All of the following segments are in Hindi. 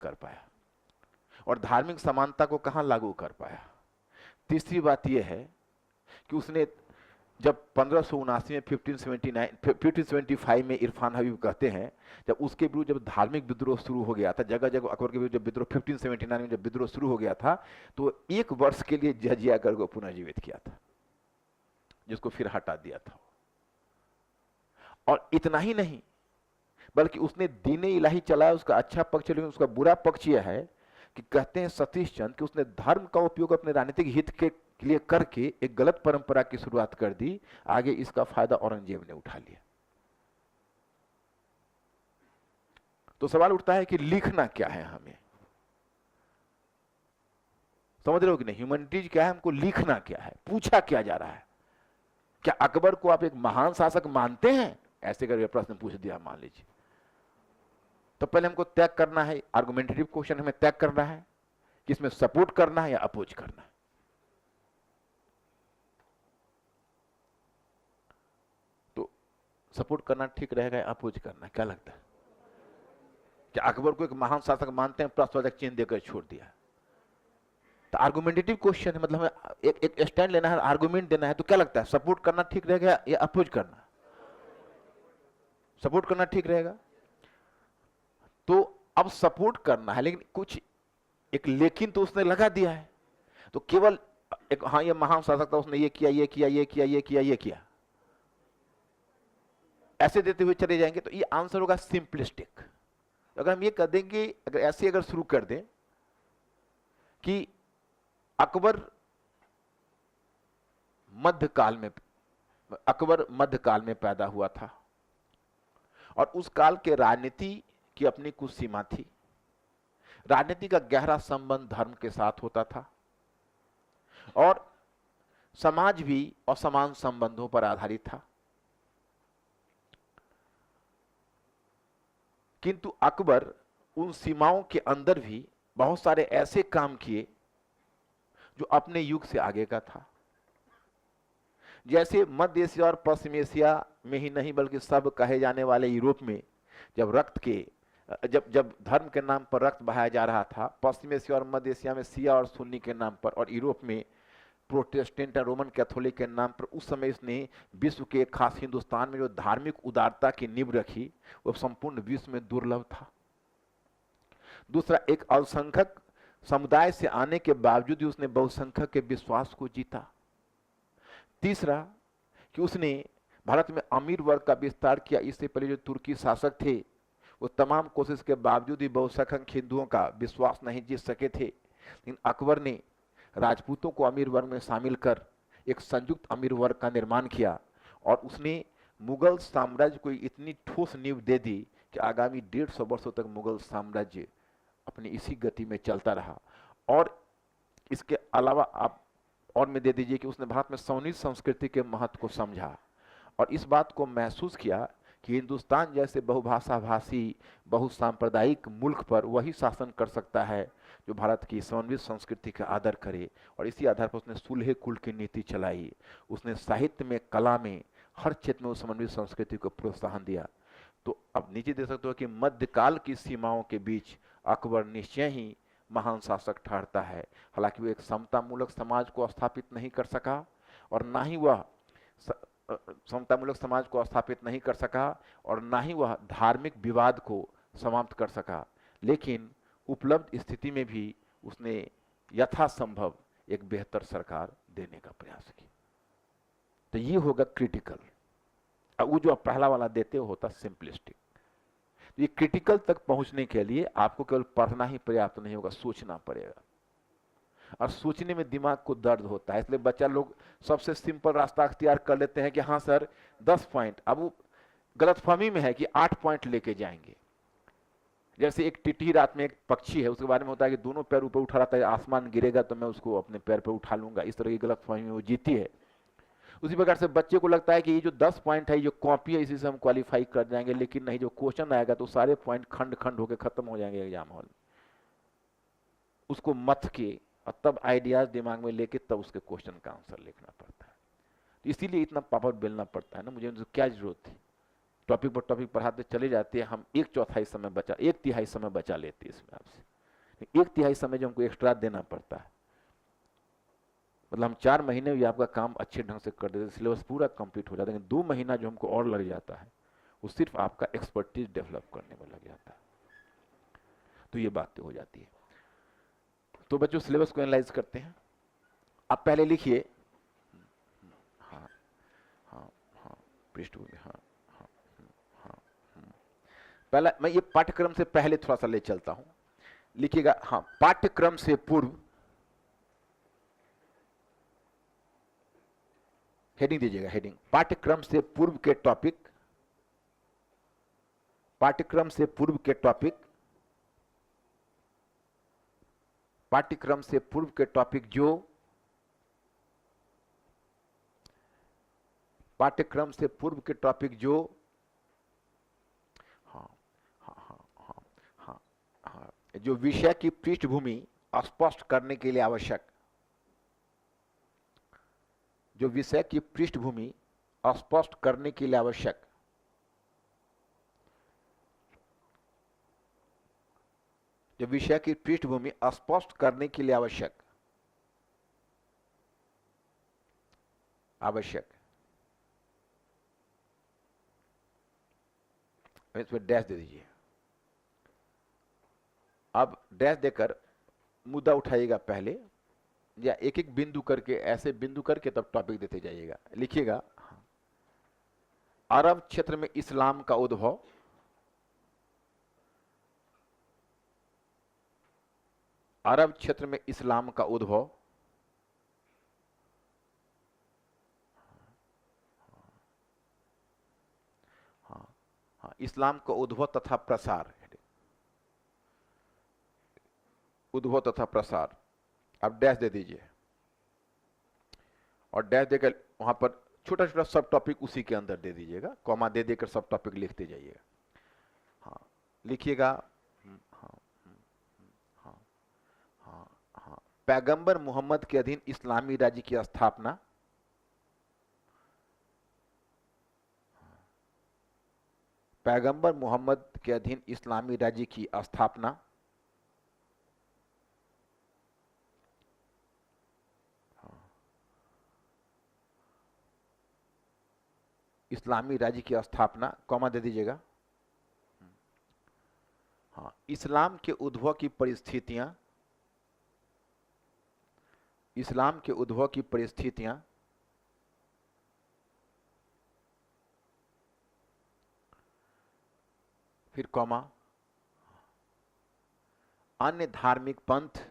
कर पाया और धार्मिक समानता को कहां लागू कर पाया। तीसरी बात यह है कि उसने जब 1579 में 1575 में इरफान हबीब कहते हैं, जब उसके विरुद्ध जब धार्मिक विद्रोह शुरू हो गया था, जगह जगह अकबर के विरुद्ध जब विद्रोह 1579 में जब विद्रोह शुरू हो गया था, तो 1 वर्ष के लिए जजिया कर को पुनर्जीवित किया था, जिसको फिर हटा दिया था। और इतना ही नहीं, बल्कि उसने दीन इलाही चलाया, उसका अच्छा पक्ष, लेकिन उसका बुरा पक्ष यह है कि कहते हैं सतीश चंद कि उसने धर्म का उपयोग अपने राजनीतिक हित के लिए करके एक गलत परंपरा की शुरुआत कर दी। आगे इसका फायदा औरंगजेब ने उठा लिया। तो सवाल उठता है कि लिखना क्या है हमें, समझ रहे हो कि नहीं? ह्यूमैनिटीज क्या है, हमको लिखना क्या है, पूछा क्या जा रहा है। क्या अकबर को आप एक महान शासक मानते हैं? ऐसे करके प्रश्न पूछ दिया मान लीजिए, तो पहले हमको तय करना है, आर्गुमेंटेटिव क्वेश्चन हमें तय करना है कि इसमें सपोर्ट करना है या अपोज करना है। तो सपोर्ट करना ठीक रहेगा या अपोज करना, क्या लगता है? क्या अकबर को एक महान शासक मानते हैं? प्रश्नवाचक चिन्ह देकर छोड़ दिया। तो आर्गुमेंटेटिव क्वेश्चन है, मतलब हमें एक स्टैंड लेना है, आर्गुमेंट देना है। तो क्या लगता है, सपोर्ट करना ठीक रहेगा या अपोज करना? सपोर्ट करना ठीक रहेगा। तो अब सपोर्ट करना है, लेकिन कुछ एक लेकिन तो उसने लगा दिया है। तो केवल एक हाँ ये महान शासक था, उसने ये किया ये किया ये किया ये किया ये किया, ऐसे देते हुए चले जाएंगे तो ये आंसर होगा सिंपलिस्टिक। अगर हम ये कर देंगे, अगर ऐसे अगर शुरू कर दें कि अकबर मध्यकाल में पैदा हुआ था और उस काल के राजनीति की अपनी कुछ सीमा थी। राजनीति का गहरा संबंध धर्म के साथ होता था और समाज भी असमान संबंधों पर आधारित था। किंतु अकबर उन सीमाओं के अंदर भी बहुत सारे ऐसे काम किए जो अपने युग से आगे का था। जैसे मध्य एशिया और पश्चिम एशिया में ही नहीं बल्कि सब कहे जाने वाले यूरोप में जब धर्म के नाम पर रक्त बहाया जा रहा था, पश्चिम एशिया और मध्य एशिया में शिया और सुन्नी के नाम पर, और यूरोप में प्रोटेस्टेंट और रोमन कैथोलिक के नाम पर, उस समय इसने विश्व के, खास हिंदुस्तान में जो धार्मिक उदारता की नींव रखी वो संपूर्ण विश्व में दुर्लभ था। दूसरा, एक अल्पसंख्यक समुदाय से आने के बावजूद उसने बहुसंख्यक के विश्वास को जीता। तीसरा कि उसने भारत में अमीर वर्ग का विस्तार किया। इससे पहले जो तुर्की शासक थे वो तमाम कोशिश के बावजूद भी बहुसंख्यक हिंदुओं का विश्वास नहीं जीत सके थे, लेकिन अकबर ने राजपूतों को अमीर वर्ग में शामिल कर एक संयुक्त अमीर वर्ग का निर्माण किया और उसने मुगल साम्राज्य को इतनी ठोस नींव दे दी कि आगामी 150 वर्षों तक मुगल साम्राज्य अपनी इसी गति में चलता रहा। और इसके अलावा आप और में दे दीजिए कि उसने भारत में सौनी संस्कृति के महत्व को समझा और इस बात को महसूस किया कि हिंदुस्तान जैसे बहुभाषा भाषी बहुसांप्रदायिक मुल्क पर वही शासन कर सकता है जो भारत की समन्वित संस्कृति का आदर करे। और इसी आधार पर उसने सुलह कुल की नीति चलाई। उसने साहित्य में, कला में, हर क्षेत्र में उस समन्वित संस्कृति को प्रोत्साहन दिया। तो अब नीचे देख सकते हो कि मध्यकाल की सीमाओं के बीच अकबर निश्चय ही महान शासक ठहरता है। हालांकि वो एक समतामूलक समाज को स्थापित नहीं कर सका और ना ही वह समतामूलक समाज को स्थापित नहीं कर सका और ना ही वह धार्मिक विवाद को समाप्त कर सका, लेकिन उपलब्ध स्थिति में भी उसने यथासंभव एक बेहतर सरकार देने का प्रयास किया। तो ये होगा क्रिटिकल। वो जो आप पहला वाला देते हो होता सिंपलिस्टिक। ये क्रिटिकल तक पहुंचने के लिए आपको केवल पढ़ना ही पर्याप्त नहीं होगा, सोचना पड़ेगा और सोचने में दिमाग को दर्द होता है। इसलिए बच्चा लोग सबसे सिंपल रास्ता अख्तियार कर लेते हैं कि हाँ सर 10 पॉइंट। अब वो गलतफहमी में है कि 8 पॉइंट लेके जाएंगे। जैसे एक टिटही रात में एक पक्षी है, उसके बारे में होता है कि दोनों पैर ऊपर उठा रहता है, आसमान गिरेगा तो मैं उसको अपने पैर पर उठा लूंगा। इस तरह की गलतफहमी में वो जीती है। उसी प्रकार से बच्चे को लगता है कि ये जो 10 पॉइंट है, जो कॉपी है, इसी से हम क्वालिफाई कर जाएंगे, लेकिन नहीं, जो क्वेश्चन आएगा तो सारे पॉइंट खंड खंड होकर खत्म हो जाएंगे एग्जाम हॉल में। उसको मथ के और तब आइडियाज दिमाग में लेके तब उसके क्वेश्चन का आंसर लिखना पड़ता है। तो इसीलिए इतना पापड़ बेलना पड़ता है ना। मुझे उनसे क्या जरूरत थी, टॉपिक पर टॉपिक पढ़ाते चले जाते हैं हम, 1/4 समय बचा, 1/3 समय बचा लेते हैं इसमें आपसे। 1/3 समय जो हमको एक्स्ट्रा देना पड़ता है, मतलब हम 4 महीने भी आपका काम अच्छे ढंग से कर देते, सिलेबस पूरा कंप्लीट हो जाता है, लेकिन 2 महीना जो हमको और लग जाता है वो सिर्फ आपका एक्सपर्टीज डेवलप करने में लग जाता है। तो ये बातें हो जाती है। तो बच्चों सिलेबस को एनालाइज करते हैं। आप पहले लिखिए, हाँ हाँ हाँ, पृष्ठभूमि, हाँ हाँ हाँ। पहला मैं ये पाठ्यक्रम से पहले थोड़ा सा ले चलता हूं, लिखिएगा, हाँ, पाठ्यक्रम से पूर्व, हेडिंग दीजिएगा, हेडिंग, पाठ्यक्रम से पूर्व के टॉपिक, पाठ्यक्रम से पूर्व के टॉपिक, पाठ्यक्रम से पूर्व के टॉपिक जो, पाठ्यक्रम से पूर्व के टॉपिक जो, हाँ हाँ हाँ हाँ हाँ हाँ, जो विषय की पृष्ठभूमि स्पष्ट करने के लिए आवश्यक, जो विषय की पृष्ठभूमि स्पष्ट करने के लिए आवश्यक, जो विषय की पृष्ठभूमि स्पष्ट करने के लिए आवश्यक, आवश्यक, इसमें डैश दे दीजिए। अब डैश देकर मुद्दा उठाइएगा पहले, या एक एक बिंदु करके, ऐसे बिंदु करके तब टॉपिक देते जाइएगा। लिखिएगा, अरब क्षेत्र में इस्लाम का उद्भव, अरब क्षेत्र में इस्लाम का उद्भव, हाँ हाँ, इस्लाम का उद्भव तथा प्रसार, उद्भव तथा प्रसार। अब डैश दे दीजिए, और डैश देकर वहां पर छोटा छोटा सब टॉपिक उसी के अंदर दे दीजिएगा, कॉमा दे देकर सब टॉपिक लिखते जाइएगा। हाँ, लिखिएगा, हाँ हाँ हाँ हाँ, पैगंबर मोहम्मद के अधीन इस्लामी राज्य की स्थापना, पैगंबर मोहम्मद के अधीन इस्लामी राज्य की स्थापना, इस्लामी राज्य की स्थापना, कॉमा दे दीजिएगा। हाँ, इस्लाम के उद्भव की परिस्थितियां, इस्लाम के उद्भव की परिस्थितियां, फिर कॉमा, अन्य धार्मिक पंथ,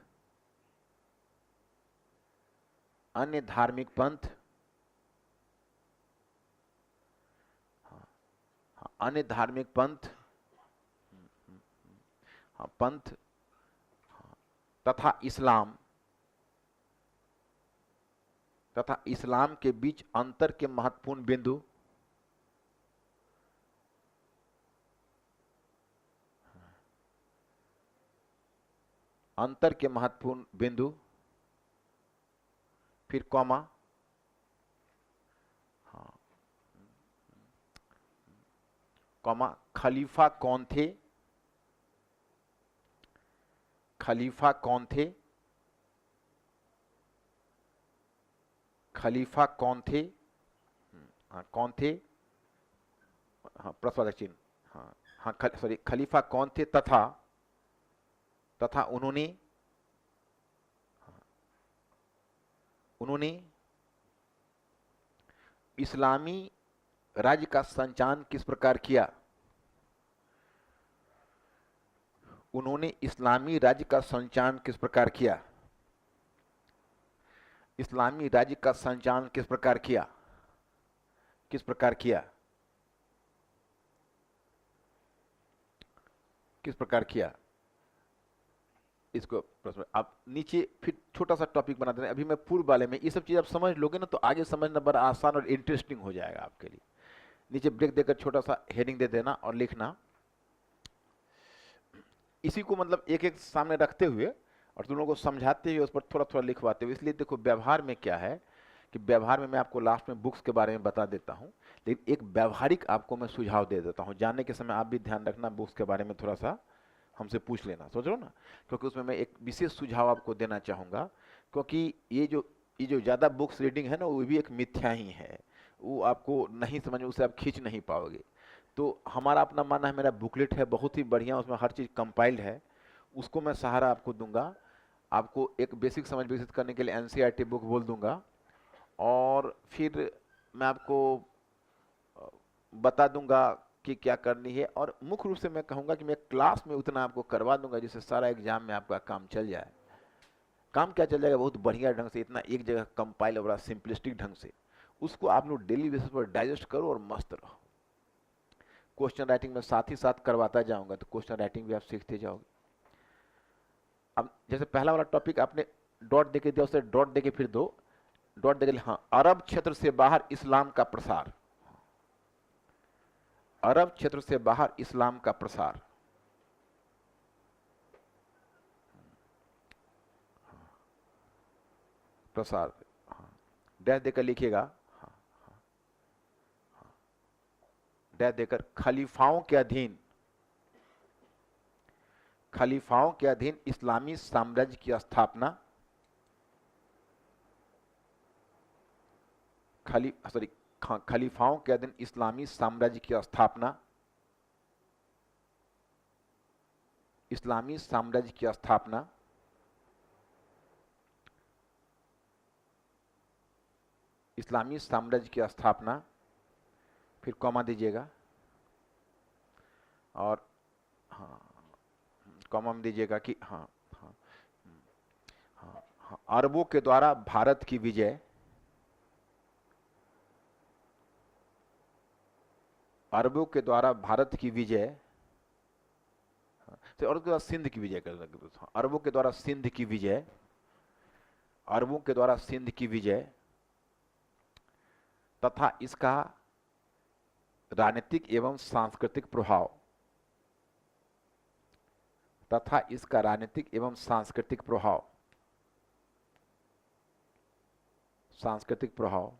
अन्य धार्मिक पंथ, अन्य धार्मिक पंथ, पंथ तथा इस्लाम, तथा इस्लाम के बीच अंतर के महत्वपूर्ण बिंदु, अंतर के महत्वपूर्ण बिंदु, फिर कॉमा, हाँ, कॉमा, खलीफा कौन थे, खलीफा कौन थे, खलीफा कौन थे, हाँ, कौन थे, हाँ, प्रश्नवाचक चिन्ह, हाँ हाँ, सॉरी, खलीफा कौन थे, तथा, तथा उन्होंने, उन्होंने इस्लामी राज्य का संचालन किस प्रकार किया, उन्होंने इस्लामी राज्य का संचालन किस प्रकार किया, इस्लामी राज्य का संचालन किस प्रकार किया, किस प्रकार किया, किस प्रकार किया, इसको प्रश्न। आप नीचे फिर छोटा सा टॉपिक बना देना। अभी मैं पूर्व वाले में ये सब चीज आप समझ लोगे ना तो आगे समझना बड़ा आसान और इंटरेस्टिंग हो जाएगा आपके लिए। नीचे ब्रेक देकर छोटा सा हेडिंग दे देना और लिखना, इसी को मतलब एक एक सामने रखते हुए और तुम लोगों को समझाते हुए उस पर थोड़ा थोड़ा लिखवाते हुए। इसलिए देखो व्यवहार में क्या है कि व्यवहार में मैं आपको लास्ट में बुक्स के बारे में बता देता हूं, लेकिन एक व्यवहारिक आपको मैं सुझाव दे देता हूं। जानने के समय आप भी ध्यान रखना बुक्स के बारे में थोड़ा सा, हमसे पूछ लेना, सोच रहे हो ना, क्योंकि उसमें मैं एक विशेष सुझाव आपको देना चाहूँगा, क्योंकि ये जो ज़्यादा बुक्स रीडिंग है ना, वो भी एक मिथ्या ही है, वो आपको नहीं समझ में, उसे आप खींच नहीं पाओगे। तो हमारा अपना मानना है, मेरा बुकलेट है बहुत ही बढ़िया, उसमें हर चीज़ कंपाइल्ड है, उसको मैं सहारा आपको दूंगा। आपको एक बेसिक समझ विकसित करने के लिए एनसीईआरटी बुक बोल दूंगा, और फिर मैं आपको बता दूंगा कि क्या करनी है, और मुख्य रूप से मैं कहूंगा कि मैं क्लास में उतना आपको करवा दूंगा जिससे सारा एग्जाम में आपका काम चल जाए। काम क्या चल जाएगा, बहुत बढ़िया ढंग से, इतना एक जगह कंपाइल और बड़ा सिंपलिस्टिक ढंग से, उसको आप लोग डेली बेसिस पर डाइजेस्ट करो और मस्त रहो। क्वेश्चन राइटिंग में साथ ही साथ करवाता जाऊंगा, तो क्वेश्चन राइटिंग भी आप सीखते जाओगे। अब जैसे पहला वाला टॉपिक आपने डॉट देके दिया, उससे डॉट देके फिर दो डॉट देके, हाँ, अरब क्षेत्र से बाहर इस्लाम का प्रसार, अरब क्षेत्र से बाहर इस्लाम का प्रसार, प्रसार, हाँ, डैश देकर लिखिएगा, हाँ, डैश देकर, खलीफाओं के अधीन, खलीफाओं के अधीन इस्लामी साम्राज्य की स्थापना, खलीफाओं के अधीन इस्लामी साम्राज्य की स्थापना, इस्लामी साम्राज्य की स्थापना, इस्लामी साम्राज्य की स्थापना, फिर कॉमा दीजिएगा, और हाँ, कॉमा में दीजिएगा कि हाँ हाँ हाँ हाँ, अरबों के द्वारा भारत की विजय, अरबों के द्वारा भारत की विजय, तो अरब के द्वारा सिंध की विजय कर सकते हो, अरबों के द्वारा सिंध की विजय, अरबों के द्वारा सिंध की विजय, तथा इसका राजनीतिक एवं सांस्कृतिक प्रभाव, तथा इसका राजनीतिक एवं सांस्कृतिक प्रभाव, सांस्कृतिक प्रभाव,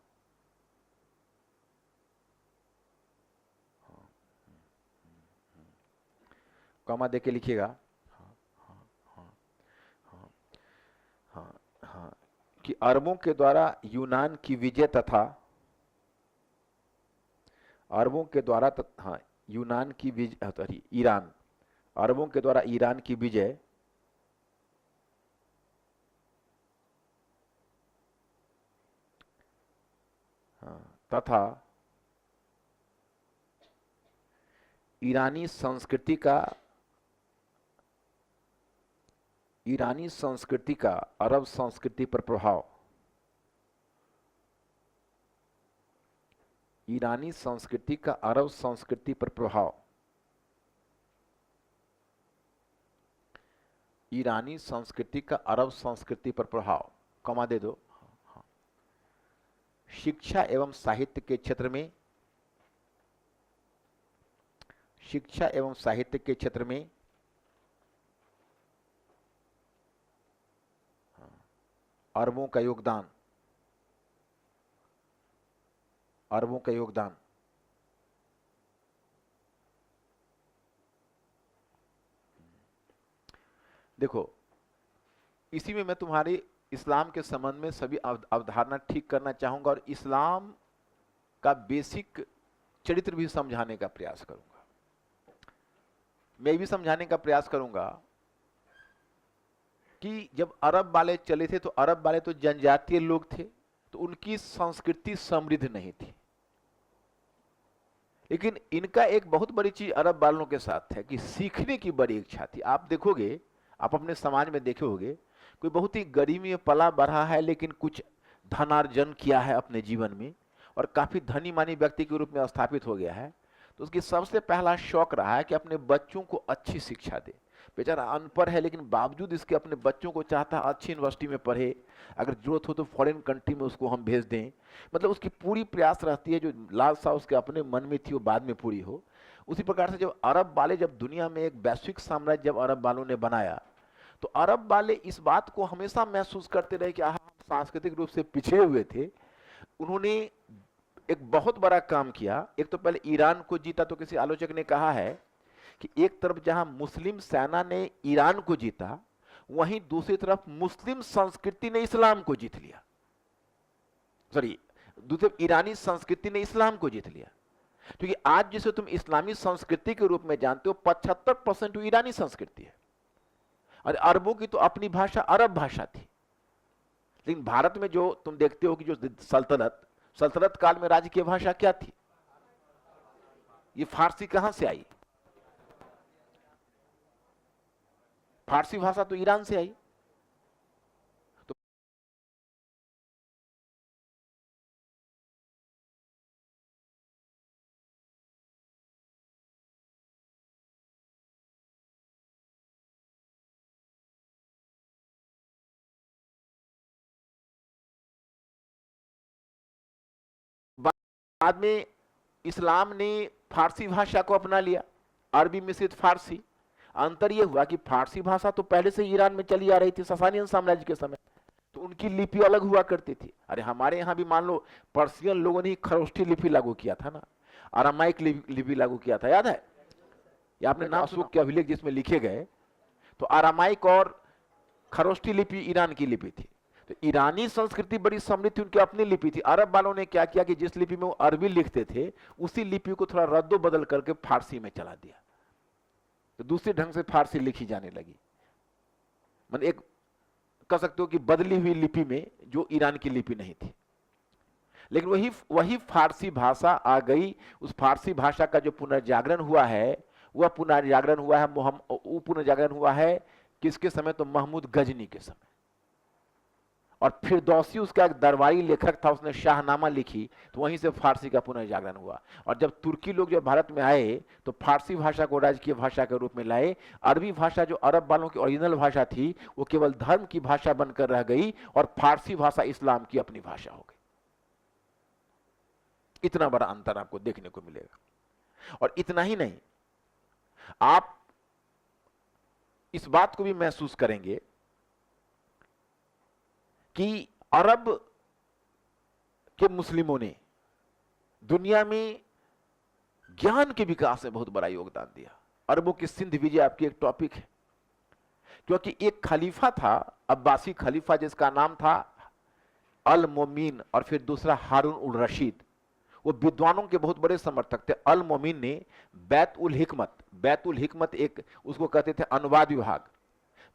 कॉमा देके लिखिएगा, हाँ हाँ हाँ हाँ हाँ हाँ, कि अरबों के द्वारा यूनान की विजय तथा, अरबों के द्वारा हाँ, यूनान की विजय, सॉरी, ईरान, अरबों के द्वारा ईरान की विजय, हाँ, तथा ईरानी संस्कृति का, ईरानी संस्कृति का अरब संस्कृति पर प्रभाव, ईरानी संस्कृति का अरब संस्कृति पर प्रभाव, ईरानी संस्कृति का अरब संस्कृति पर प्रभाव, कमा दे दो, शिक्षा एवं साहित्य के क्षेत्र में, शिक्षा एवं साहित्य के क्षेत्र में अरबों का योगदान, अरबों का योगदान, देखो इसी में मैं तुम्हारी इस्लाम के संबंध में सभी अवधारणा ठीक करना चाहूंगा, और इस्लाम का बेसिक चरित्र भी समझाने का प्रयास करूंगा। मैं भी समझाने का प्रयास करूंगा कि जब अरब वाले चले थे, तो अरब वाले तो जनजातीय लोग थे, तो उनकी संस्कृति समृद्ध नहीं थी, लेकिन इनका एक बहुत बड़ी चीज अरब वालों के साथ है कि सीखने की बड़ी इच्छा थी। आप देखोगे, आप अपने समाज में देखे होगे, कोई बहुत ही गरीबी में पला बढ़ा है, लेकिन कुछ धनार्जन किया है अपने जीवन में, और काफी धनी मानी व्यक्ति के रूप में स्थापित हो गया है, तो उसकी सबसे पहला शौक रहा है कि अपने बच्चों को अच्छी शिक्षा दे। बेचारा अनपढ़ है, लेकिन बावजूद इसके अपने बच्चों को चाहता है अच्छी यूनिवर्सिटी में पढ़े, अगर जरूरत हो तो फॉरेन कंट्री में उसको हम भेज दें। मतलब उसकी पूरी प्रयास रहती है, जो लालसा उसके अपने मन में थी वो बाद में पूरी हो। उसी प्रकार से जब अरब वाले, जब दुनिया में एक वैश्विक साम्राज्य जब अरब वालों ने बनाया, तो अरब वाले इस बात को हमेशा महसूस करते रहे कि हम सांस्कृतिक रूप से पिछड़े हुए थे। उन्होंने एक बहुत बड़ा काम किया। एक तो पहले ईरान को जीता, तो किसी आलोचक ने कहा है कि एक तरफ जहां मुस्लिम सेना ने ईरान को जीता, वहीं दूसरी तरफ मुस्लिम संस्कृति ने इस्लाम को जीत लिया। सॉरी, दूसरी तरफ ईरानी संस्कृति ने इस्लाम को जीत लिया। क्योंकि आज जिसे तुम इस्लामी संस्कृति के रूप में जानते हो, 75% वो ईरानी संस्कृति है। और अरबों की तो अपनी भाषा अरब भाषा थी। लेकिन भारत में जो तुम देखते हो कि जो सल्तनत काल में राज्य की भाषा क्या थी? ये फारसी कहां से आई? फारसी भाषा तो ईरान से आई। तो बाद में इस्लाम ने फारसी भाषा को अपना लिया, अरबी मिश्रित फारसी। अंतर यह हुआ कि फारसी भाषा तो पहले से ईरान में चली आ रही थी ससानियन साम्राज्य के समय, तो उनकी लिपि अलग हुआ करती थी। अरे हमारे यहां भी मान लो पर्शियन लोगों ने खरोष्ठी लिपि लागू किया था ना, अरामाइक लिपि लागू किया था, याद है? या आपने नाम अशोक के अभिलेख जिसमें लिखे गए, तो अरामाइक और खरोष्ठी लिपि ईरान की लिपि थी। तो ईरानी संस्कृति बड़ी समृद्ध थी, उनकी अपनी लिपि थी। अरब वालों ने क्या किया कि जिस लिपि में वो अरबी लिखते थे, उसी लिपि को थोड़ा रद्दो बदल करके फारसी में चला दिया, तो दूसरे ढंग से फारसी लिखी जाने लगी। मतलब एक कह सकते हो कि बदली हुई लिपि में, जो ईरान की लिपि नहीं थी। लेकिन वही फारसी भाषा आ गई। उस फारसी भाषा का जो पुनर्जागरण हुआ है, वह पुनर्जागरण हुआ है किसके समय? तो महमूद गजनी के समय। और फिरदौसी उसका एक दरबारी लेखक था, उसने शाहनामा लिखी, तो वहीं से फारसी का पुनर्जागरण हुआ। और जब तुर्की लोग जब भारत में आए, तो फारसी भाषा को राजकीय भाषा के रूप में लाए। अरबी भाषा जो अरब वालों की ओरिजिनल भाषा थी, वो केवल धर्म की भाषा बनकर रह गई, और फारसी भाषा इस्लाम की अपनी भाषा हो गई। इतना बड़ा अंतर आपको देखने को मिलेगा। और इतना ही नहीं, आप इस बात को भी महसूस करेंगे कि अरब के मुस्लिमों ने दुनिया में ज्ञान के विकास में बहुत बड़ा योगदान दिया। अरबों की सिंध विजय आपकी एक टॉपिक है, क्योंकि एक खलीफा था, अब्बासी खलीफा, जिसका नाम था अल मोमीन, और फिर दूसरा हारून उल रशीद। वो विद्वानों के बहुत बड़े समर्थक थे। अल मोमीन ने बैत उल हिकमत एक उसको कहते थे अनुवाद विभाग,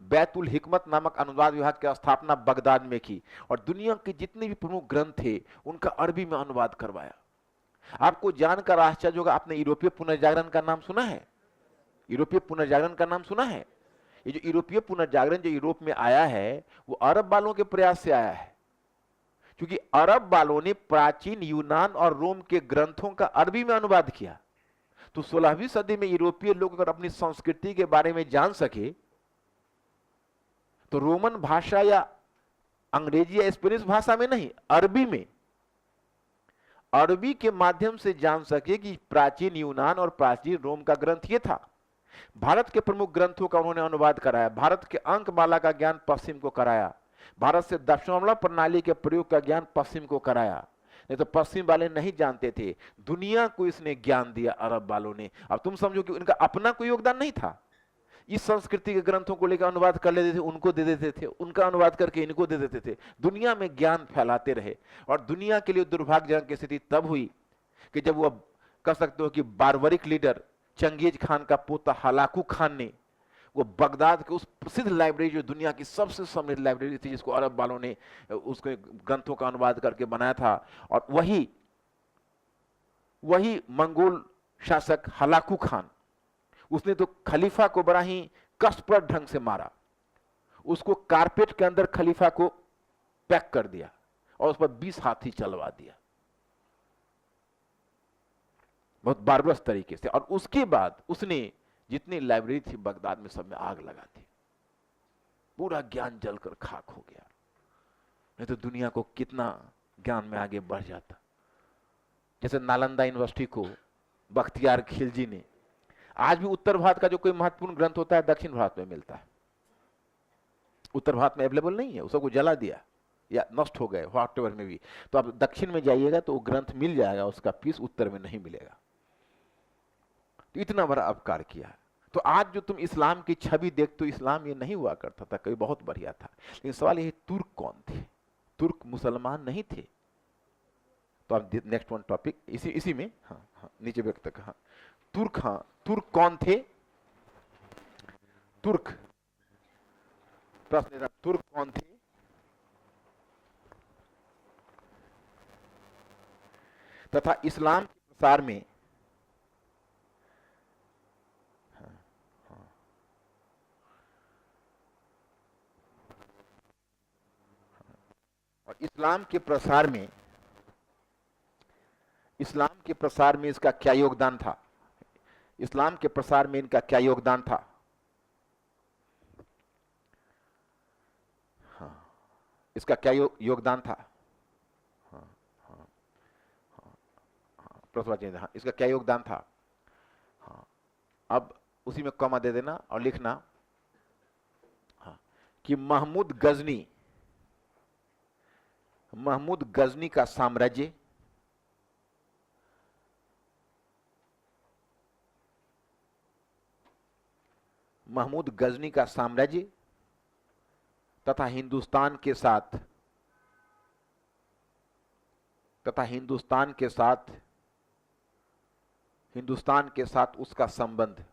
बैत उल हिकमत नामक अनुवाद विभाग की स्थापना बगदाद में की, और दुनिया के जितने भी प्रमुख ग्रंथ थे उनका अरबी में अनुवाद करवाया। आपको जानकर आश्चर्य होगा, आपने यूरोपीय पुनर्जागरण का नाम सुना है? यूरोपीय पुनर्जागरण का नाम सुना है? ये जो यूरोपीय पुनर्जागरण जो यूरोप में आया है, वो अरब वालों के प्रयास से आया है। क्योंकि अरब वालों ने प्राचीन यूनान और रोम के ग्रंथों का अरबी में अनुवाद किया। तो 16वीं सदी में यूरोपीय लोग अगर अपनी संस्कृति के बारे में जान सके, तो रोमन भाषा या अंग्रेजी या स्पेनिश भाषा में नहीं, अरबी में, अरबी के माध्यम से जान सके कि प्राचीन यूनान और प्राचीन रोम का ग्रंथ ये था। भारत के प्रमुख ग्रंथों का उन्होंने अनुवाद कराया। भारत के अंकमाला का ज्ञान पश्चिम को कराया। भारत से दशमलव प्रणाली के प्रयोग का ज्ञान पश्चिम को कराया। नहीं तो पश्चिम वाले नहीं जानते थे, दुनिया को इसने ज्ञान दिया अरब वालों ने। अब तुम समझो कि उनका अपना कोई योगदान नहीं था। इस संस्कृति के ग्रंथों को लेकर अनुवाद कर लेते थे, उनको दे देते थे, उनका अनुवाद करके इनको दे देते थे। दुनिया में ज्ञान फैलाते रहे। और दुनिया के लिए दुर्भाग्यजनक की स्थिति तब हुई कि जब वो कह सकते हो कि बारबरिक लीडर चंगेज खान का पोता हलाकू खान ने वो बगदाद के उस प्रसिद्ध लाइब्रेरी, जो दुनिया की सबसे समृद्ध लाइब्रेरी थी, जिसको अरब वालों ने उसके ग्रंथों का अनुवाद करके बनाया था, और वही मंगोल शासक हलाकू खान, उसने तो खलीफा को बड़ा ही कष्टप्रद ढंग से मारा। उसको कारपेट के अंदर खलीफा को पैक कर दिया और उस पर 20 हाथी चलवा दिया, बहुत बारबरस तरीके से। और उसके बाद उसने जितनी लाइब्रेरी थी बगदाद में, सब में आग लगा दी। पूरा ज्ञान जलकर खाक हो गया। नहीं तो दुनिया को कितना ज्ञान में आगे बढ़ जाता। जैसे नालंदा यूनिवर्सिटी को बख्तियार खिलजी ने, आज भी उत्तर भारत का जो कोई महत्वपूर्ण ग्रंथ होता है दक्षिण भारत में मिलता है। उत्तर भारत में अवेलेबल नहीं है, उसको जला दिया या नष्ट हो गए व्हाटएवर में भी। तो अब दक्षिण में जाइएगा तो वो ग्रंथ मिल जाएगा, उसका पीस उत्तर में नहीं मिलेगा। तो इतना बड़ा अपकार किया है। तो आज जो तुम इस्लाम की छवि देखते हो, इस्लाम ये नहीं हुआ करता था, कभी बहुत बढ़िया था। लेकिन सवाल ये, तुर्क कौन थे? तुर्क मुसलमान नहीं थे। तो अब नेक्स्ट वन टॉपिक इसी इसी में, हाँ हाँ नीचे व्यक्त तक, हाँ तुर्क, हाँ तुर्क कौन थे? तुर्क, प्रश्न तुर्क कौन थे? तथा इस्लाम के प्रसार में, और इस्लाम के प्रसार में, इस्लाम के प्रसार में इसका क्या योगदान था? इस्लाम के प्रसार में इनका क्या योगदान था? हाँ, इसका क्या योगदान था? हाँ, हाँ, हाँ, हाँ, इसका क्या योगदान था? हाँ, अब उसी में कॉमा दे देना और लिखना, हाँ, कि महमूद गजनी, महमूद गजनी का साम्राज्य महमूद गजनी का साम्राज्य तथा हिंदुस्तान के साथ, तथा हिंदुस्तान के साथ, हिंदुस्तान के साथ उसका संबंध,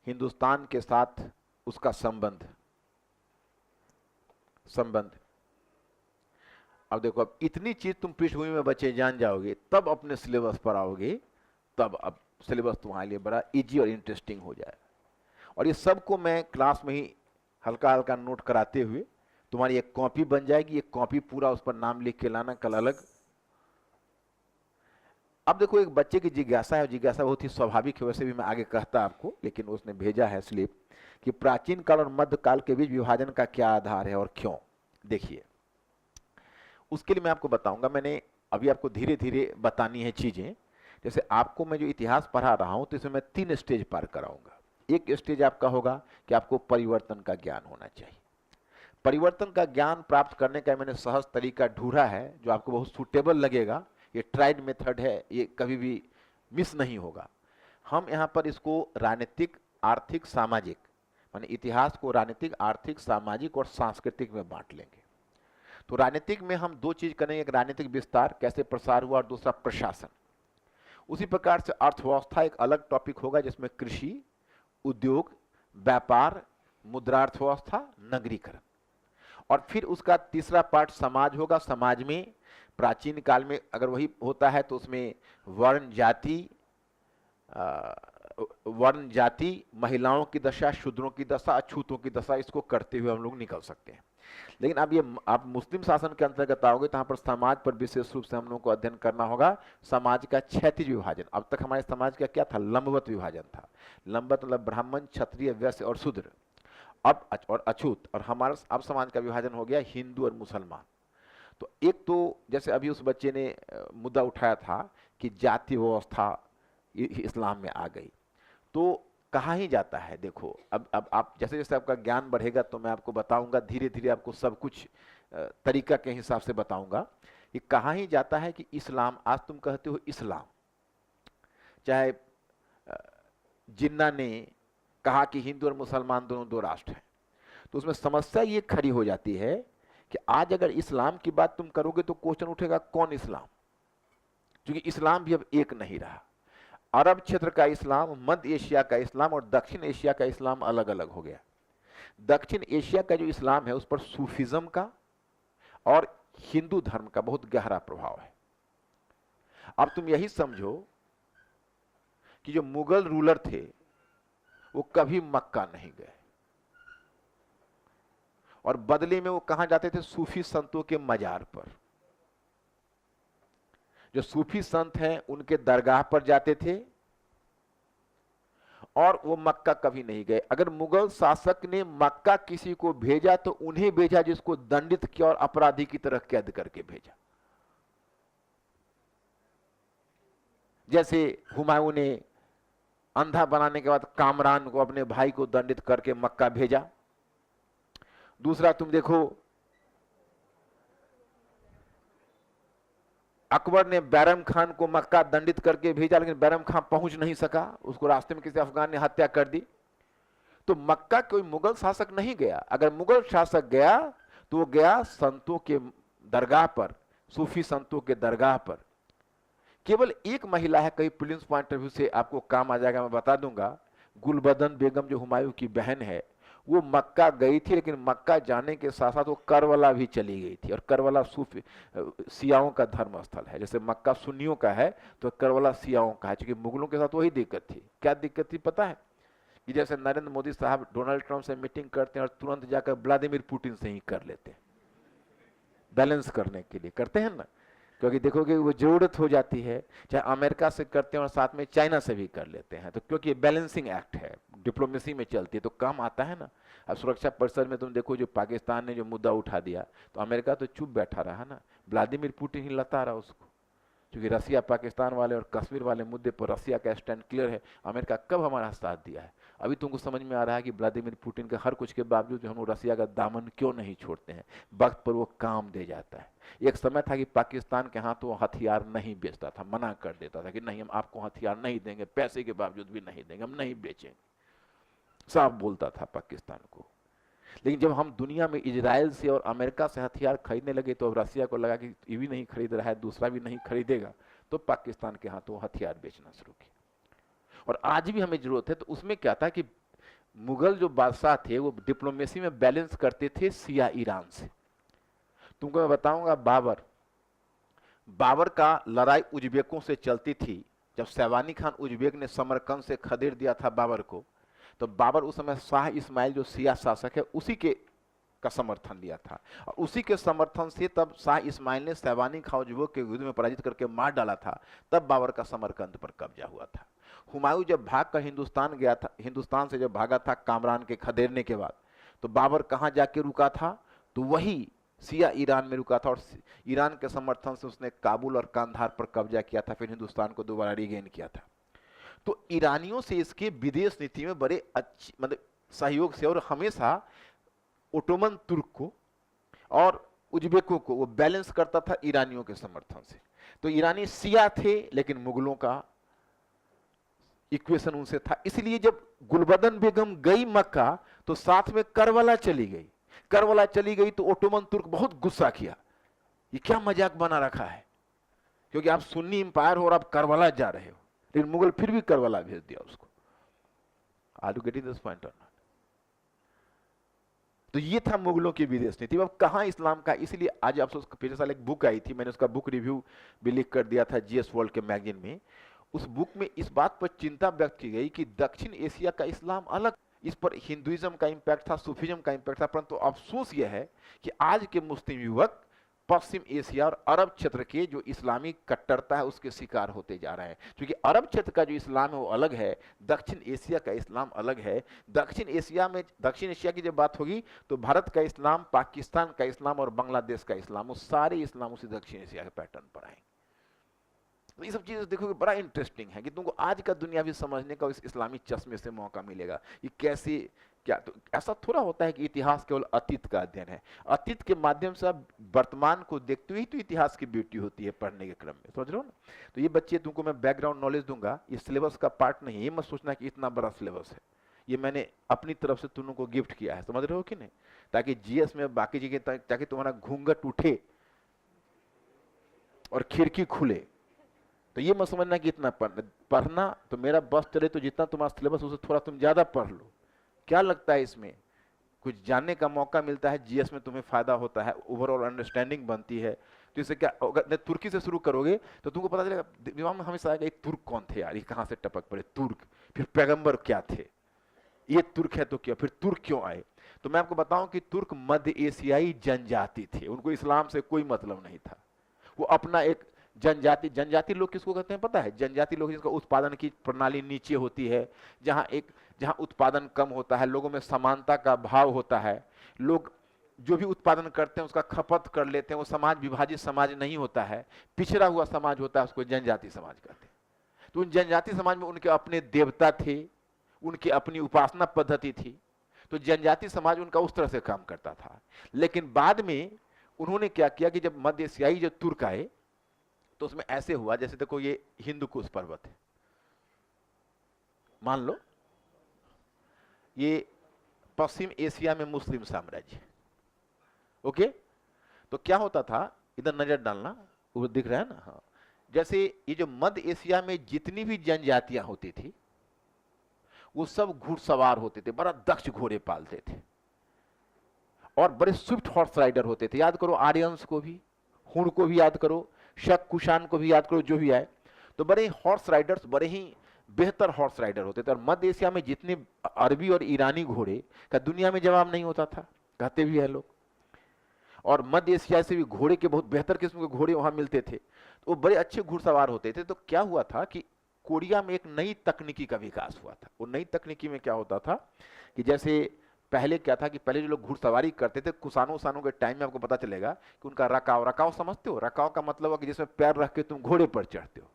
हिंदुस्तान के साथ उसका संबंध, संबंध। अब देखो, अब इतनी चीज तुम पृष्ठभूमि में बच्चे जान जाओगे, तब अपने सिलेबस पर आओगे, तब अब सिलेबस तुम्हारे लिए बड़ा इजी और इंटरेस्टिंग हो जाए। और ये सबको मैं क्लास में ही हल्का हल्का नोट कराते हुए, तुम्हारी एक कॉपी बन जाएगी, एक कॉपी पूरा उस पर नाम लिख के लाना कल अलग। अब देखो, एक बच्चे की जिज्ञासा है, जिज्ञासा बहुत ही स्वाभाविक है, वैसे भी मैं आगे कहता आपको, लेकिन उसने भेजा है स्लिप कि प्राचीन काल और मध्य काल के बीच विभाजन का क्या आधार है और क्यों। देखिए, उसके लिए मैं आपको बताऊंगा, मैंने अभी आपको धीरे धीरे बतानी है चीजें। जैसे आपको मैं जो इतिहास पढ़ा रहा हूं, तो इसमें मैं 3 स्टेज पार कराऊंगा। एक स्टेज आपका होगा कि आपको परिवर्तन का ज्ञान होना चाहिए। परिवर्तन का ज्ञान प्राप्त करने का मैंने सहज तरीका ढूंढा है, जो आपको बहुत सूटेबल लगेगा। ये ट्राइड मेथड है, ये कभी भी मिस नहीं होगा। हम यहाँ पर इसको राजनीतिक, आर्थिक, सामाजिक, माने इतिहास को राजनीतिक, आर्थिक, सामाजिक और सांस्कृतिक में बांट लेंगे। तो राजनीतिक में हम 2 चीज करेंगे, एक राजनीतिक विस्तार, कैसे प्रसार हुआ, और दूसरा प्रशासन। उसी प्रकार से अर्थव्यवस्था एक अलग टॉपिक होगा, जिसमें कृषि, उद्योग, व्यापार, मुद्रार्थव्यवस्था, नगरीकरण। और फिर उसका तीसरा पार्ट समाज होगा। समाज में प्राचीन काल में अगर वही होता है तो उसमें वर्ण जाति, वर्ण जाति, महिलाओं की दशा, शूद्रों की दशा, अछूतों की दशा, इसको करते हुए हम लोग निकल सकते हैं। लेकिन अब ये आप मुस्लिम शासन के अंतर्गत आओगे तो यहाँ पर समाज पर विशेष रूप से हम लोगों को अध्ययन करना होगा। समाज का क्षैतिज विभाजन, अब तक हमारे समाज का क्या था? लंबवत विभाजन था। लंबवत मतलब ब्राह्मण, क्षत्रिय, वैश्य और शूद्र, अब और अछूत। और हमारा अब समाज का विभाजन हो गया हिंदू और मुसलमान। तो एक तो जैसे अभी उस बच्चे ने मुद्दा उठाया था कि जाति व्यवस्था इस्लाम में आ गई, तो कहाँ ही जाता है। देखो, अब आप जैसे जैसे आपका ज्ञान बढ़ेगा तो मैं आपको बताऊंगा, धीरे धीरे आपको सब कुछ तरीका के हिसाब से बताऊंगा कि कहाँ ही जाता है कि इस्लाम, आज तुम कहते हो इस्लाम, चाहे जिन्ना ने कहा कि हिंदू और मुसलमान दोनों 2 राष्ट्र हैं, तो उसमें समस्या ये खड़ी हो जाती है कि आज अगर इस्लाम की बात तुम करोगे तो क्वेश्चन उठेगा कौन इस्लाम, क्योंकि इस्लाम भी अब एक नहीं रहा। अरब क्षेत्र का इस्लाम, मध्य एशिया का इस्लाम और दक्षिण एशिया का इस्लाम अलग अलग हो गया। दक्षिण एशिया का जो इस्लाम है उस पर सूफिज्म का और हिंदू धर्म का बहुत गहरा प्रभाव है। अब तुम यही समझो कि जो मुगल रूलर थे वो कभी मक्का नहीं गए, और बदले में वो कहां जाते थे? सूफी संतों के मजार पर। जो सूफी संत हैं उनके दरगाह पर जाते थे, और वो मक्का कभी नहीं गए। अगर मुगल शासक ने मक्का किसी को भेजा तो उन्हें भेजा जिसको दंडित किया और अपराधी की तरह कैद करके भेजा। जैसे हुमायूं ने अंधा बनाने के बाद कामरान को, अपने भाई को दंडित करके मक्का भेजा। दूसरा तुम देखो, अकबर ने बैरम खान को मक्का दंडित करके भेजा, लेकिन बैरम खान पहुंच नहीं सका, उसको रास्ते में किसी अफगान ने हत्या कर दी। तो मक्का कोई मुगल शासक नहीं गया। अगर मुगल शासक गया तो वो गया संतों के दरगाह पर, सूफी संतों के दरगाह पर। केवल एक महिला है, कई प्रिलिम्स पॉइंट ऑफ व्यू से आपको काम आ जाएगा, मैं बता दूंगा। गुलबदन बेगम जो हुमायूं की बहन है, वो मक्का गई थी, लेकिन मक्का जाने के साथ साथ वो करबला भी चली गई थी। और करबला सूफी सियाओं का धर्म स्थल है। जैसे मक्का सुन्नियों का है तो करबला सियाओं का है, क्योंकि मुगलों के साथ वही दिक्कत थी। क्या दिक्कत थी पता है? कि जैसे नरेंद्र मोदी साहब डोनाल्ड ट्रंप से मीटिंग करते हैं और तुरंत जाकर व्लादिमीर पुतिन से ही कर लेते हैं, बैलेंस करने के लिए करते हैं ना। क्योंकि देखोगे वो जरूरत हो जाती है, चाहे अमेरिका से करते हैं और साथ में चाइना से भी कर लेते हैं, तो क्योंकि ये बैलेंसिंग एक्ट है, डिप्लोमेसी में चलती है, तो काम आता है ना। अब सुरक्षा परिषद में तुम देखो, जो पाकिस्तान ने जो मुद्दा उठा दिया, तो अमेरिका तो चुप बैठा रहा ना, व्लादिमीर पुतिन ही लता रहा उसको। क्योंकि रसिया पाकिस्तान वाले और कश्मीर वाले मुद्दे पर रसिया का स्टैंड क्लियर है, अमेरिका कब हमारा साथ दिया है। अभी तुमको समझ में आ रहा है कि व्लादिमीर पुतिन का हर कुछ के बावजूद हम लोग रसिया का दामन क्यों नहीं छोड़ते हैं। वक्त पर वो काम दे जाता है। एक समय था कि पाकिस्तान के हाथ वो हथियार नहीं बेचता था, मना कर देता था कि नहीं हम आपको हथियार नहीं देंगे, पैसे के बावजूद भी नहीं देंगे, हम नहीं बेचेंगे, साफ बोलता था पाकिस्तान को। लेकिन जब हम दुनिया में इजराइल से और अमेरिका से हथियार खरीदने लगे, तो अब रसिया को लगा कि ये भी नहीं खरीद रहा है, दूसरा भी नहीं खरीदेगा, तो पाकिस्तान के हाथों हथियार बेचना शुरू किया। और आज भी हमें जरूरत है। तो उसमें क्या था कि मुगल जो बादशाह थे वो डिप्लोमेसी में बैलेंस करते थे सिया ईरान से। तुमको मैं बताऊंगा, बाबर का लड़ाई उज्बेकों से चलती थी। जब सैवानी खान उज्बेक ने समरकंद से खदेड़ दिया था बाबर को, तो बाबर उस समय शाह इस्माइल जो सिया शासक है उसी के का समर्थन लिया था। और उसी के समर्थन से तब शाह इस्माइल ने सैवानी खान उज्बेक के युद्ध में पराजित करके मार डाला था, तब बाबर का समरकंद पर कब्जा हुआ था। हुमायूं जब भाग कर हिंदुस्तान गया था, हिंदुस्तान से जब भागा था कामरान के खदेड़ने के बाद, तो बाबर कहां जाके रुका था? तो वही सिया ईरान में रुका था। और ईरान के समर्थन से उसने काबुल और कांधार पर कब्जा किया था, फिर हिंदुस्तान को दोबारा रिगेन किया था। तो ईरानियों से इसके विदेश नीति में बड़े अच्छे मतलब सहयोग से, और हमेशा ओटोमन तुर्क को और उज्बेकों को वो बैलेंस करता था ईरानियों के समर्थन से। तो ईरानी सिया थे, लेकिन मुगलों का इक्वेशन उनसे था। इसलिए जब गुलबदन बेगम गई मक्का, तो साथ में करबला चली गई। करबला चली गई तो ओटोमन तुर्क बहुत गुस्सा किया, ये क्या मजाक बना रखा है, क्योंकि आप सुन्नी इंपायर हो और आप करबला जा रहे हो। लेकिन मुगल फिर भी करबला भेज दिया उसको। Are you getting this point और नॉट? तो ये था मुगलों की विदेश नीति। अब कहां इस्लाम का, इसलिए आज अफसोस पिछले साल एक बुक आई थी, मैंने उसका बुक रिव्यू भी लिख कर दिया था जीएस वर्ल्ड के मैगजीन में। उस बुक में इस बात पर चिंता व्यक्त की गई कि दक्षिण एशिया का इस्लाम अलग, इस पर हिंदुइज्म का इंपैक्ट था, सूफीज्म का इंपैक्ट था। परंतु अफसोस यह है कि आज के मुस्लिम युवक पश्चिम एशिया और अरब क्षेत्र के जो इस्लामी कट्टरता है उसके शिकार होते जा रहे हैं। क्योंकि अरब क्षेत्र का जो इस्लाम है वो अलग है, दक्षिण एशिया का इस्लाम अलग है। दक्षिण एशिया की जब बात होगी तो भारत का इस्लाम, पाकिस्तान का इस्लाम और बांग्लादेश का इस्लाम, वो सारे इस्लाम उसी दक्षिण एशिया के पैटर्न पर आएंगे। तो ये सब चीजें देखोगे बड़ा इंटरेस्टिंग है कि तुमको आज का दुनिया भी समझने का इस इस्लामी चश्मे से मौका मिलेगा। ये कैसे क्या, तो ऐसा थोड़ा होता है कि इतिहास केवल अतीत का अध्ययन है। अतीत के माध्यम से आप वर्तमान को देखते हुए तो इतिहास की ब्यूटी होती है पढ़ने के क्रम में, समझ रहे हो ना। तो ये बच्चे तुमको मैं बैकग्राउंड नॉलेज दूंगा, ये सिलेबस का पार्ट नहीं है। ये मत सोचना कि इतना बड़ा सिलेबस है, ये मैंने अपनी तरफ से तुम को गिफ्ट किया है, समझ रहे हो कि नहीं, ताकि जीएस में बाकी जगह ताकि तुम्हारा घूंघट उठे और खिड़की खुले। तो ये मत समझना कि इतना पढ़ना तो मेरा बस चले तो जितना तुम्हारा सिलेबस उससे थोड़ा तुम ज्यादा पढ़ लो। क्या लगता है इसमें कुछ जानने का मौका मिलता है, जीएस में तुम्हें फायदा होता है, ओवरऑल अंडरस्टैंडिंग बनती है। तो इससे क्या, अगर तुर्की से शुरू करोगे तो तुमको पता चलेगा, दिमाग में हमेशा आएगा ये तुर्क कौन थे यार, ये कहां से टपक पड़े तुर्क, फिर पैगंबर क्या थे, ये तुर्क है तो क्या, फिर तुर्क क्यों आए। तो मैं आपको बताऊं कि तुर्क मध्य एशियाई जनजाति थे, उनको इस्लाम से कोई मतलब नहीं था। वो अपना एक जनजाति लोग किसको कहते हैं पता है? जनजाति लोग जिसका उत्पादन की प्रणाली नीचे होती है, जहां उत्पादन कम होता है, लोगों में समानता का भाव होता है, लोग जो भी उत्पादन करते हैं उसका खपत कर लेते हैं, वो समाज विभाजित समाज नहीं होता है, पिछड़ा हुआ समाज होता है, उसको जनजाति समाज कहते हैं। तो उन जनजाति समाज में उनके अपने देवता थे, उनकी अपनी उपासना पद्धति थी, तो जनजाति समाज उनका उस तरह से काम करता था। लेकिन बाद में उन्होंने क्या किया कि जब मध्य एशियाई जो तुर्क आए, तो उसमें ऐसे हुआ, जैसे देखो ये हिंदू कुश पर्वत है, मान लो ये पश्चिम एशिया में मुस्लिम साम्राज्य, ओके। तो क्या होता था, इधर नजर डालना, वो दिख रहा है ना, हाँ। जैसे ये जो मध्य एशिया में जितनी भी जनजातियां होती थी वो सब घुड़सवार होते थे, बड़ा दक्ष घोड़े पालते थे और बड़े स्विफ्ट हॉर्स राइडर होते थे। याद करो आर्यंस को भी, हुण को भी याद करो, शक कुषाण को भी याद करो, जो भी आए, तो बड़े हॉर्स राइडर्स, बड़े ही बेहतर हॉर्स राइडर होते थे। और मध्य एशिया में जितने अरबी और ईरानी घोड़े का दुनिया में जवाब नहीं होता था, कहते भी है लोग। और मध्य एशिया से भी घोड़े के बहुत बेहतर किस्म के घोड़े वहां मिलते थे, तो वो बड़े अच्छे घुड़सवार होते थे। तो क्या हुआ था कि कोरिया में एक नई तकनीकी का विकास हुआ था। वो नई तकनीकी में क्या होता था कि जैसे पहले क्या था कि पहले जो लोग घुड़सवारी करते थे, कुषाणों उषाणों के टाइम में आपको पता चलेगा कि उनका रकाव, रकाव समझते हो, रकाव का मतलब है कि जिसमें पैर रख के तुम घोड़े पर चढ़ते हो।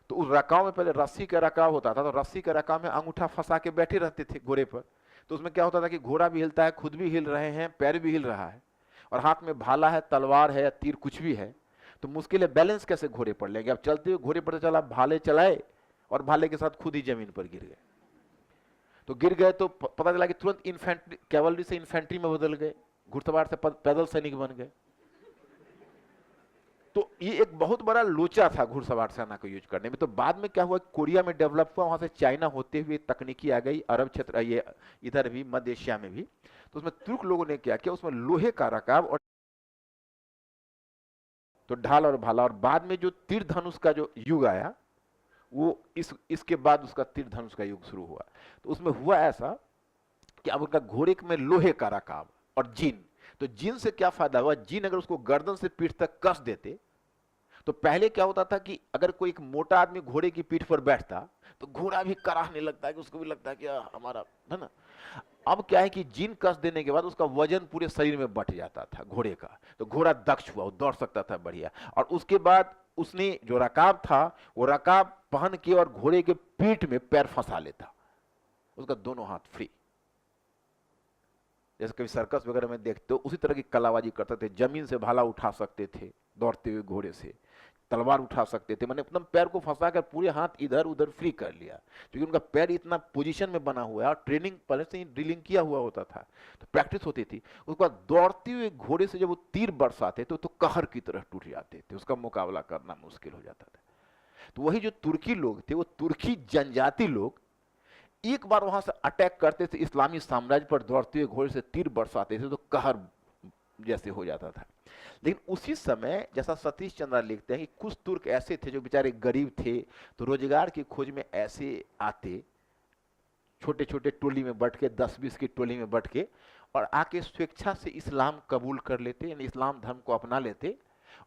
तो उस रकाव में पहले रस्सी का रकाव होता था, तो रस्सी के रकाव में अंगूठा फंसा के बैठे रहते थे घोड़े पर। तो उसमें क्या होता था कि घोड़ा भी हिलता है, खुद भी हिल रहे हैं, पैर भी हिल रहा है, और हाथ में भाला है, तलवार है या तीर कुछ भी है। तो मुश्किल है, बैलेंस कैसे घोड़े पर लेंगे। अब चलते हुए घोड़े पर चला, भाले चलाए और भाले के साथ खुद ही जमीन पर गिर गए। तो गिर गए तो पता चला कि तुरंत इन्फेंट्री, कैवलरी से इन्फेंट्री में बदल गए, घुड़सवार से पैदल सैनिक बन गए। तो ये एक बहुत बड़ा लोचा था घुड़सवार सेना को यूज करने में। तो बाद में क्या हुआ, कोरिया में डेवलप हुआ, वहां से चाइना होते हुए तकनीकी आ गई, अरब क्षेत्र, ये इधर भी मध्य एशिया में भी। तो उसमें तुर्क लोगों ने क्या किया, उसमें लोहे का रकाब और तो ढाल और भाला, और बाद में जो तीर धनुष का जो युग आया वो इसके बाद उसका तीर धनुष का युग शुरू हुआ। तो उसमें हुआ ऐसा कि अब उनका घोड़े में लोहे का रकाब और जीन। तो जीन से क्या फायदा हुआ, जीन अगर उसको गर्दन से पीठ तक कस देते, तो पहले क्या होता था कि अगर कोई एक मोटा आदमी घोड़े की पीठ पर बैठता तो घोड़ा भी कराहने लगता है, कि उसको भी लगता है कि हमारा है ना। अब क्या है कि जीन कस देने के बाद उसका वजन पूरे शरीर में बट जाता था घोड़े का, तो घोड़ा दक्ष हुआ, वो दौड़ सकता था बढ़िया। और उसके बाद उसने जो रकाब था वो रकाब पहन के और घोड़े के पीठ में पैर फंसा लेता, उसका दोनों हाथ फ्री। जैसे कभी सर्कस वगैरह में देखते हो, उसी तरह की कलाबाजी करते थे। जमीन से भाला उठा सकते थे दौड़ते हुए घोड़े से, तलवार उठा सकते थे, मैंने एकदम पैर को फंसा कर पूरे हाथ इधर उधर फ्री कर लिया, क्योंकि उनका पैर इतना पोजीशन में बना हुआ है और ट्रेनिंग पहले से ही ड्रिलिंग किया हुआ होता था, तो प्रैक्टिस होती थी। उसके बाद दौड़ते हुए घोड़े से जब वो तीर बरसाते थे तो कहर की तरह टूट जाते थे, उसका मुकाबला करना मुश्किल हो जाता था। तो वही जो तुर्की लोग थे, वो तुर्की जनजाति लोग एक बार वहां से अटैक करते थे इस्लामी साम्राज्य पर, दौड़ते हुए घोड़े से तीर बरसाते थे तो कहर जैसे हो जाता था। लेकिन उसी समय, जैसा सतीश चंद्र लिखते हैं कि कुछ तुर्क ऐसे थे जो बेचारे गरीब थे, तो रोजगार की खोज में ऐसे आते, छोटे छोटे टोली में बैठ के, 10-20 की टोली में बैठ के, और आके स्वेच्छा से इस्लाम कबूल कर लेते, यानी इस्लाम धर्म को अपना लेते,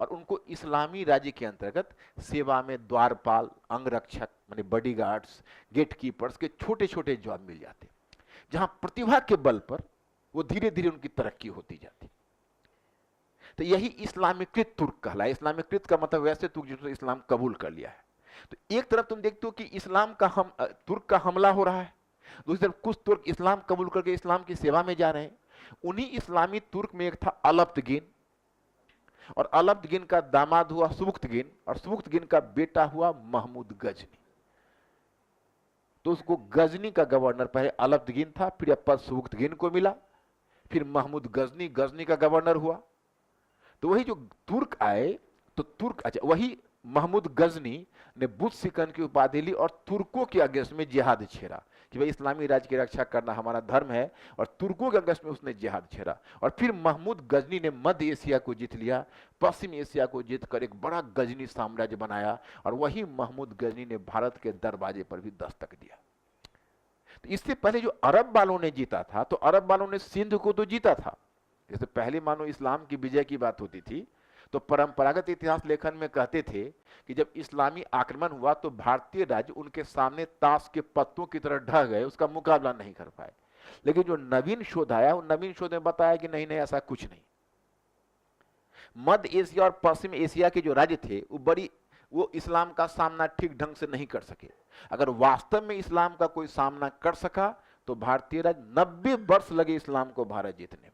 और उनको इस्लामी राज्य के अंतर्गत सेवा में द्वारपाल, अंगरक्षक माने बॉडीगार्ड्स, गेट कीपर्स के छोटे छोटे जॉब मिल जाते, जहां प्रतिभा के बल पर वो धीरे धीरे उनकी तरक्की होती जाती। तो यही इस्लामीकृत तुर्क कहलाए। इस्लामीकृत का मतलब वैसे तुर्क जिन्होंने इस्लाम कबूल कर लिया है। तो एक तरफ तुम देखते हो कि इस्लाम का तुर्क का हमला हो रहा है, दूसरी तरफ कुछ तुर्क इस्लाम कबूल करके इस्लाम की सेवा में जा रहे हैं। उन्हीं इस्लामी तुर्क में एक था अलब्तगिन, और अलब्तगिन का दामाद हुआ सुबुक्तगिन, और सुबुक्तगिन का बेटा हुआ महमूद गजनी। तो उसको गजनी का गवर्नर पहले अलब्तगिन था, फिर पद सुबुक्तगिन को मिला, फिर महमूद गजनी, गजनी का गवर्नर हुआ। तो वही जो तुर्क आए, तो तुर्क, अच्छा, वही महमूद गजनी ने बुद्ध सिकन की उपाधि ली और तुर्कों के अगेंस्ट में जिहाद छेड़ा कि भाई इस्लामी राज्य की रक्षा करना हमारा धर्म है, और तुर्कों के अगेंस्ट में उसने जिहाद छेड़ा। और फिर महमूद गजनी ने मध्य एशिया को जीत लिया, पश्चिम एशिया को जीतकर एक बड़ा गजनी साम्राज्य बनाया, और वही महमूद गजनी ने भारत के दरवाजे पर भी दस्तक दिया। तो इससे पहले जो अरब वालों ने जीता था, तो अरब वालों ने सिंध को तो जीता था। जैसे पहले मानो इस्लाम की विजय की बात होती थी, तो परंपरागत इतिहास लेखन में कहते थे कि जब इस्लामी आक्रमण हुआ तो भारतीय राज्य उनके सामने ताश के पत्तों की तरह ढह गए, उसका मुकाबला नहीं कर पाए। लेकिन जो नवीन शोध आया, उन नवीन शोध ने बताया कि नहीं नहीं, ऐसा कुछ नहीं। मध्य एशिया और पश्चिम एशिया के जो राज्य थे वो इस्लाम का सामना ठीक ढंग से नहीं कर सके। अगर वास्तव में इस्लाम का कोई सामना कर सका तो भारतीय राज्य 90 वर्ष लगे इस्लाम को भारत जीतने में।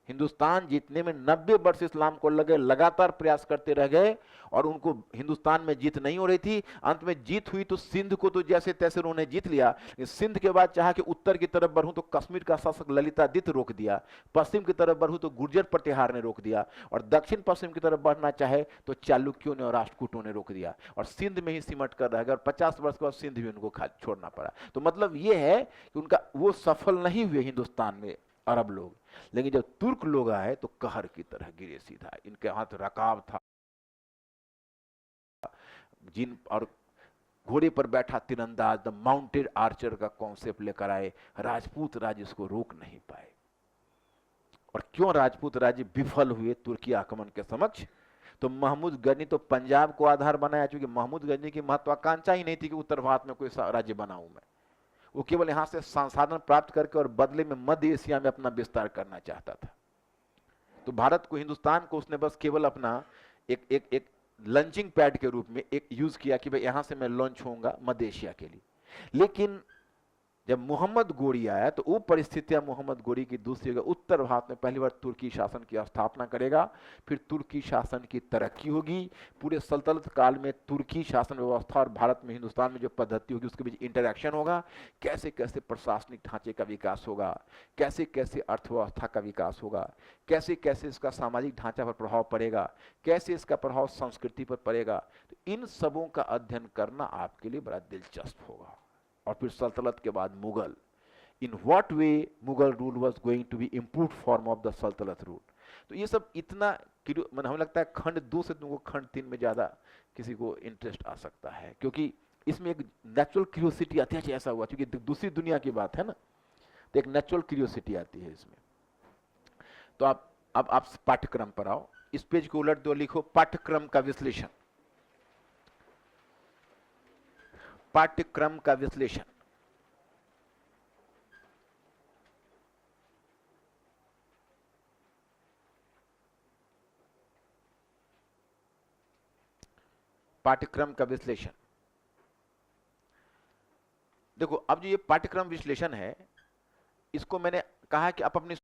हिंदुस्तान जीतने में 90 वर्ष इस्लाम को लगे, लगातार प्रयास करते रह गए और उनको हिंदुस्तान में जीत नहीं हो रही थी। अंत में जीत हुई तो सिंध को तो जैसे तैसे उन्होंने जीत लिया। सिंध के बाद चाहा कि उत्तर की तरफ बढ़ूं तो कश्मीर का शासक ललितादित्य रोक दिया, पश्चिम की तरफ बढ़ूं तो गुर्जर प्रतिहार ने रोक दिया, और दक्षिण पश्चिम की तरफ बढ़ना चाहे तो चालुक्यों ने और राष्ट्रकूटों ने रोक दिया, और सिंध में ही सिमट कर रह गए, और 50 वर्ष के बाद सिंध भी उनको छोड़ना पड़ा। तो मतलब ये है कि उनका वो सफल नहीं हुए हिंदुस्तान में अरब लोग, लेकिन जब तुर्क लोग आए तो कहर की तरह गिरे सीधा। इनके हाथ रकाब था, जिन और घोड़े पर बैठा तीरंदाज, द माउंटेड आर्चर का कॉन्सेप्ट लेकर आए। राजपूत राज इसको रोक नहीं पाए। और क्यों राजपूत राज्य विफल हुए तुर्की आक्रमण के समक्ष? तो महमूद गजनी तो पंजाब को आधार बनाया, क्योंकि महमूद गजनी की महत्वाकांक्षा ही नहीं थी कि उत्तर भारत में कोई राज्य बनाऊं मैं। वो केवल यहां से संसाधन प्राप्त करके और बदले में मध्य एशिया में अपना विस्तार करना चाहता था। तो भारत को, हिंदुस्तान को उसने बस केवल अपना एक लॉन्चिंग पैड के रूप में एक यूज किया कि भाई यहां से मैं लॉन्च होऊंगा मध्य एशिया के लिए। लेकिन जब मोहम्मद गोरी आया तो वो परिस्थितियां मोहम्मद गोरी की दूसरी जगह उत्तर भारत में पहली बार तुर्की शासन की स्थापना करेगा, फिर तुर्की शासन की तरक्की होगी। पूरे सल्तनत काल में तुर्की शासन व्यवस्था और भारत में, हिंदुस्तान में जो पद्धति होगी उसके बीच इंटरेक्शन होगा। कैसे कैसे प्रशासनिक ढांचे का विकास होगा, कैसे कैसे अर्थव्यवस्था का विकास होगा, कैसे कैसे इसका सामाजिक ढांचा पर प्रभाव पड़ेगा, कैसे इसका प्रभाव संस्कृति पर पड़ेगा। तो इन सबों का अध्ययन करना आपके लिए बड़ा दिलचस्प होगा। और फिर सल्तनत के बाद Mughal, in what way Mughal rule was going to be improved form of the सल्तनत रूल। तो ये सब इतना हमें लगता है खंड 2 से तुमको खंड 3 में ज्यादा किसी को इंटरेस्ट आ सकता है, क्योंकि इसमें एक नेचुरल क्यूरियोसिटी आती है। ऐसा हुआ क्योंकि दूसरी दुनिया की बात है ना, तो एक नेचुरल क्यूरियोसिटी आती है इसमें। तो अब आप पाठ्यक्रम पर आओ। इस पेज को उलट दो, लिखो पाठ्यक्रम का विश्लेषण। पाठ्यक्रम का विश्लेषण। पाठ्यक्रम का विश्लेषण। देखो, अब जो ये पाठ्यक्रम विश्लेषण है, इसको मैंने कहा कि आप अपनी